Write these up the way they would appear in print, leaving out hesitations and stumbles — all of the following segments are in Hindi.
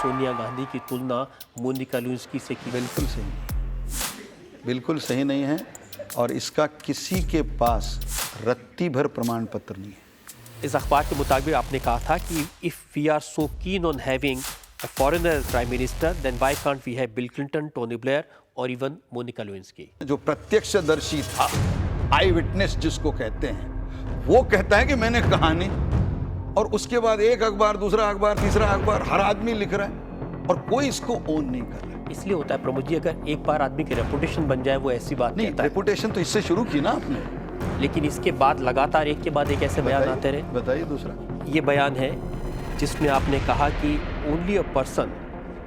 सोनिया गांधी की तुलना मोनिका लेविन्स्की से की। बिल्कुल सही नहीं है और इसका किसी के पास रत्ती भर प्रमाण पत्र नहीं है। इस अखबार के मुताबिक आपने कहा था कि if we are so keen on having a foreigner prime minister then why can't we have Bill Clinton, Tony Blair और इवन मोनिका लेविन्स्की। जो प्रत्यक्षदर्शी था, आई विटनेस जिसको कहते हैं, वो कहता है कि मैंने कहा नहीं, और उसके बाद एक अखबार, दूसरा अखबार, तीसरा अखबार, हर आदमी लिख रहा है और कोई इसको ओन नहीं कर रहा है। इसलिए होता है प्रमोद जी, अगर एक बार आदमी की रेपुटेशन बन जाए वो ऐसी बात नहीं, कहता है। रेपुटेशन तो इससे शुरू की ना आपने, लेकिन इसके बाद लगातार एक के बाद एक ऐसे बयान आते रहे। बताइए दूसरा। ये बयान है जिसमें आपने कहा कि only a person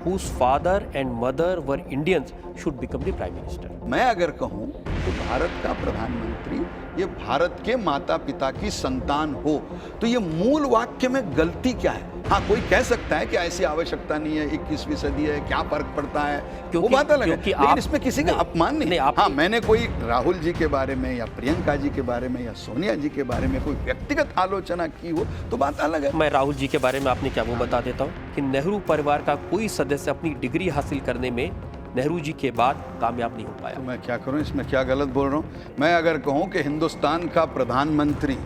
whose father and mother were Indians should become the prime minister। मैं अगर कहूं तो भारत का प्रधानमंत्री ये भारत के माता पिता की संतान हो, तो ये मूल वाक्य में गलती क्या है? हाँ, कोई कह सकता है कि ऐसी आवश्यकता नहीं है, 21वीं सदी है, क्या फर्क पड़ता है, वो बात अलग है, लेकिन इसमें किसी का अपमान नहीं। हाँ, मैंने कोई राहुल जी के बारे में या प्रियंका जी के बारे में या सोनिया जी के बारे में कोई व्यक्तिगत आलोचना की हो तो बात अलग है। मैं राहुल जी के बारे में आपने क्या वो बता देता हूँ कि नेहरू परिवार का कोई सदस्य अपनी डिग्री हासिल करने में नेहरू जी के बाद कामयाब नहीं हो पाया। तो मैं क्या करूं, इसमें क्या गलत बोल रहा हूं? मैं अगर कहूं कि हिंदुस्तान का प्रधानमंत्री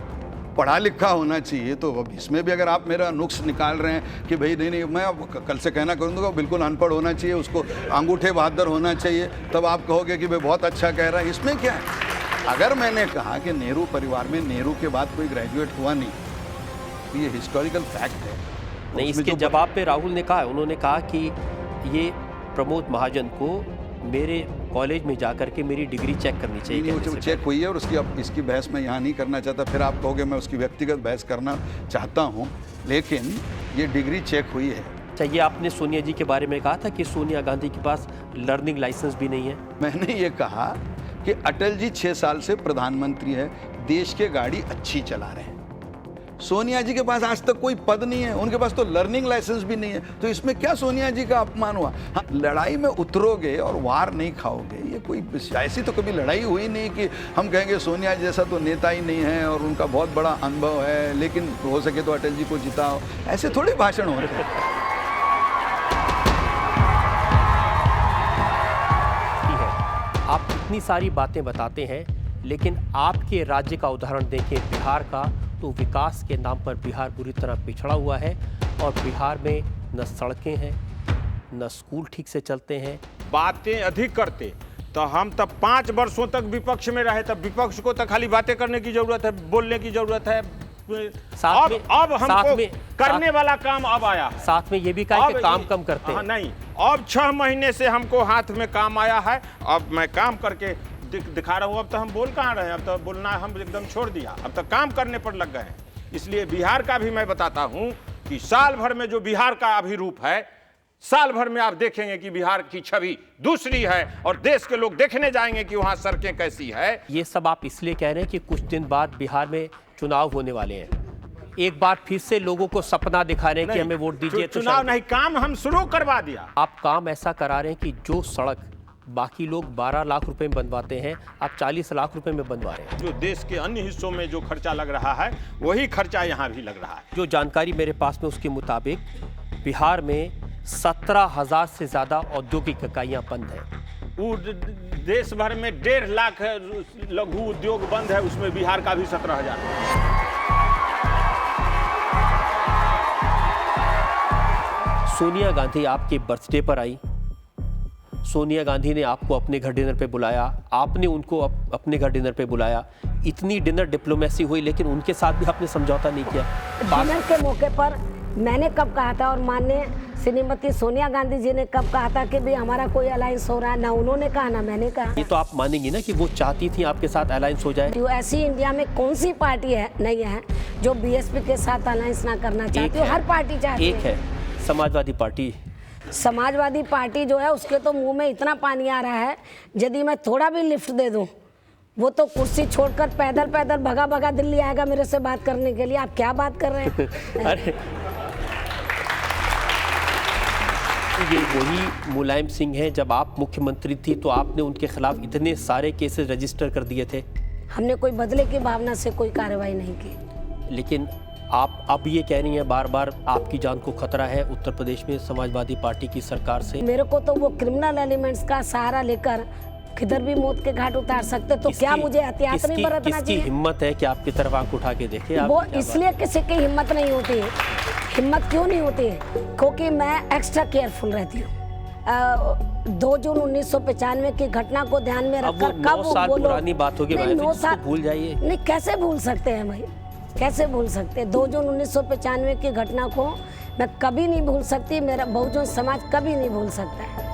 पढ़ा लिखा होना चाहिए, तो अब इसमें भी अगर आप मेरा नुक्स निकाल रहे हैं कि भाई नहीं, मैं अब कल से कहना करूँगा बिल्कुल अनपढ़ होना चाहिए, उसको अंगूठे बहादुर होना चाहिए, तब आप कहोगे कि भाई बहुत अच्छा कह रहा है। इसमें क्या है? अगर मैंने कहा कि नेहरू परिवार में नेहरू के बाद कोई ग्रेजुएट हुआ नहीं, तो ये हिस्टोरिकल फैक्ट है। नहीं, इसके जवाब पे राहुल ने कहा, उन्होंने कहा कि ये प्रमोद महाजन को मेरे कॉलेज में जाकर के मेरी डिग्री चेक करनी चाहिए। वो चेक हुई है और उसकी अब इसकी बहस मैं यहाँ नहीं करना चाहता, फिर आप कहोगे मैं उसकी व्यक्तिगत बहस करना चाहता हूँ, लेकिन ये डिग्री चेक हुई है। चाहिए। आपने सोनिया जी के बारे में कहा था कि सोनिया गांधी के पास लर्निंग लाइसेंस भी नहीं है। मैंने ये कहा कि अटल जी 6 साल से प्रधानमंत्री है, देश के गाड़ी अच्छी चला रहे हैं। सोनिया जी के पास आज तक कोई पद नहीं है, उनके पास तो लर्निंग लाइसेंस भी नहीं है, तो इसमें क्या सोनिया जी का अपमान हुआ? हाँ, लड़ाई में उतरोगे और वार नहीं खाओगे, ये कोई ऐसी तो कभी लड़ाई हुई नहीं कि हम कहेंगे सोनिया जी जैसा तो नेता ही नहीं है और उनका बहुत बड़ा अनुभव है, लेकिन हो सके तो अटल जी को जिताओ, ऐसे थोड़े भाषण हो रहे हैं। आप इतनी सारी बातें बताते हैं, लेकिन आपके राज्य का उदाहरण देखें, बिहार का, तो विकास के नाम पर बिहार बुरी तरह पिछड़ा हुआ है और बिहार में न सड़कें हैं, न स्कूल ठीक से चलते हैं। बातें अधिक करते तो हम तब 5 वर्षों तक विपक्ष में रहे, तब विपक्ष को तो खाली बातें करने की जरूरत है, बोलने की जरूरत है। अब हमको करने वाला काम अब आया। साथ में ये भी कहा कि काम कम करते हैं। नहीं, अब 6 महीने से हमको हाथ में काम आया है, अब मैं काम करके दिखा रहा हूँ। अब तो हम बोल कहाँ रहे हैं, अब तो बोलना हम एकदम छोड़ दिया, अब तो काम करने पर लग गए हैं। इसलिए बिहार का भी मैं बताता हूँ कि साल भर में जो बिहार का अभिरूप है, साल भर में आप देखेंगे कि बिहार की छवि दूसरी है और देश के लोग देखने जाएंगे कि वहाँ सड़कें कैसी है। ये सब आप इसलिए कह रहे हैं कि कुछ दिन बाद बिहार में चुनाव होने वाले हैं, एक बार फिर से लोगों को सपना दिखा रहे हैं कि हमें वोट दीजिए। तो चुनाव नहीं, काम हम शुरू करवा दिया। आप काम ऐसा करा रहे हैं कि जो सड़क बाकी लोग 12 लाख रुपए में बनवाते हैं, आप 40 लाख रुपए में बनवा रहे हैं। जो देश के अन्य हिस्सों में जो खर्चा लग रहा है, वही खर्चा यहाँ भी लग रहा है। जो जानकारी मेरे पास में, उसके मुताबिक बिहार में 17,000 से ज्यादा औद्योगिक इकाइयां बंद हैं। देश भर में 1.5 लाख लघु उद्योग बंद है, उसमें बिहार का भी 17,000। सोनिया गांधी आपके बर्थडे पर आई, सोनिया गांधी ने आपको अपने घर डिनर पे बुलाया, आपने उनको अपने घर डिनर पे बुलाया, इतनी डिनर डिप्लोमेसी हुई, लेकिन उनके साथ भी आपने समझौता नहीं किया। डिनर के मौके पर मैंने कब कहा था और माननीय श्रीमती सोनिया गांधी जी ने कब कहा था कि भाई हमारा कोई अलायंस हो रहा है? ना उन्होंने कहा ना मैंने कहा। ये तो आप मानेंगी ना कि वो चाहती थी आपके साथ अलायंस हो जाए। ऐसी इंडिया में कौन सी पार्टी है नहीं है जो बीएसपी के साथ अलायंस ना करना चाहती है? हर पार्टी चाहती है। एक है समाजवादी पार्टी। समाजवादी पार्टी जो है उसके तो मुंह में इतना पानी आ रहा है, यदि मैं थोड़ा भी लिफ्ट दे दूं वो तो कुर्सी छोड़कर पैदल पैदल भगा भगा दिल्ली आएगा मेरे से बात करने के लिए। आप क्या बात कर रहे हैं? अरे ये वही मुलायम सिंह है, जब आप मुख्यमंत्री थी तो आपने उनके खिलाफ इतने सारे केसेस रजिस्टर कर दिए थे। हमने कोई बदले की भावना से कोई कार्रवाई नहीं की। लेकिन आप अब ये कह रही हैं बार बार आपकी जान को खतरा है उत्तर प्रदेश में समाजवादी पार्टी की सरकार से। मेरे को तो वो क्रिमिनल एलिमेंट्स का सहारा लेकर किधर भी मौत के घाट उतार सकते, तो क्या मुझे एहतियात नहीं बरतना किसकी चाहिए? हिम्मत है कि आपकी तरफ आंख उठा के देखे? आप वो क्या इसलिए किसी की हिम्मत नहीं होती है। हिम्मत क्यों नहीं होती है? क्योंकि मैं एक्स्ट्रा केयरफुल रहती हूँ। 2 जून 1995 की घटना को ध्यान में अब वो रखकर 9 साल पुरानी बात होगी, नहीं, 9 साल भूल जाइए। नहीं, कैसे भूल सकते हैं भाई, कैसे भूल सकते हैं? 2 जून 1995 की घटना को मैं कभी नहीं भूल सकती, मेरा बहुजन समाज कभी नहीं भूल सकता है।